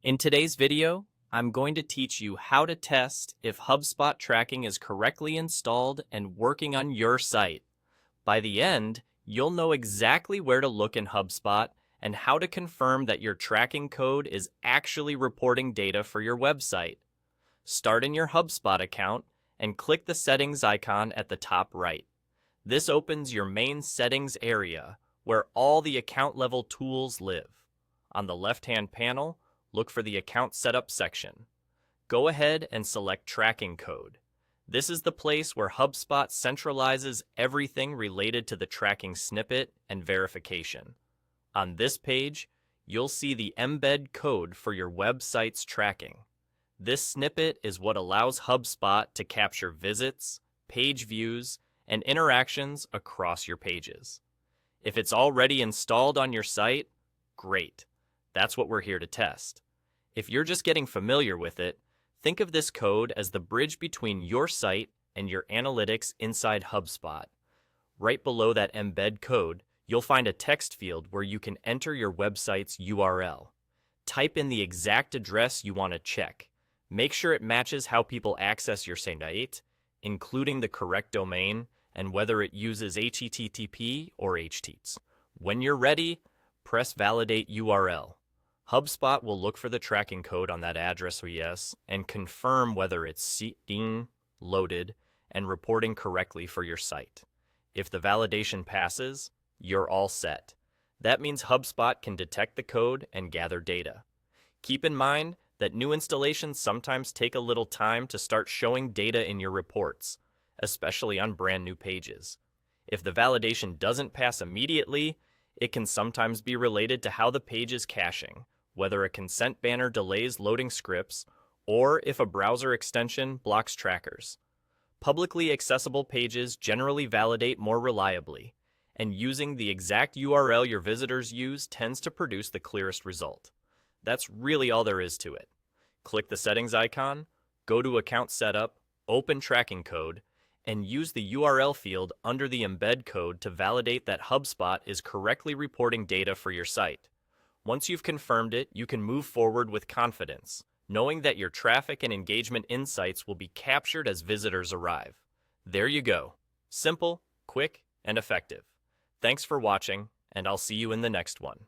In today's video, I'm going to teach you how to test if HubSpot tracking is correctly installed and working on your site. By the end, you'll know exactly where to look in HubSpot and how to confirm that your tracking code is actually reporting data for your website. Start in your HubSpot account and click the settings icon at the top right. This opens your main settings area where all the account level tools live. On the left-hand panel, look for the Account Setup section. Go ahead and select Tracking Code. This is the place where HubSpot centralizes everything related to the tracking snippet and verification. On this page, you'll see the embed code for your website's tracking. This snippet is what allows HubSpot to capture visits, page views, and interactions across your pages. If it's already installed on your site, great. That's what we're here to test. If you're just getting familiar with it, think of this code as the bridge between your site and your analytics inside HubSpot. Right below that embed code, you'll find a text field where you can enter your website's URL. Type in the exact address you want to check. Make sure it matches how people access your site, including the correct domain and whether it uses HTTP or HTTPS. When you're ready, press Validate URL. HubSpot will look for the tracking code on that address or yes and confirm whether it's being loaded and reporting correctly for your site. If the validation passes, you're all set. That means HubSpot can detect the code and gather data. Keep in mind that new installations sometimes take a little time to start showing data in your reports, especially on brand new pages. If the validation doesn't pass immediately, it can sometimes be related to how the page is caching, whether a consent banner delays loading scripts, or if a browser extension blocks trackers. Publicly accessible pages generally validate more reliably, and using the exact URL your visitors use tends to produce the clearest result. That's really all there is to it. Click the settings icon, go to Account Setup, open Tracking Code, and use the URL field under the embed code to validate that HubSpot is correctly reporting data for your site. Once you've confirmed it, you can move forward with confidence, knowing that your traffic and engagement insights will be captured as visitors arrive. There you go. Simple, quick, and effective. Thanks for watching, and I'll see you in the next one.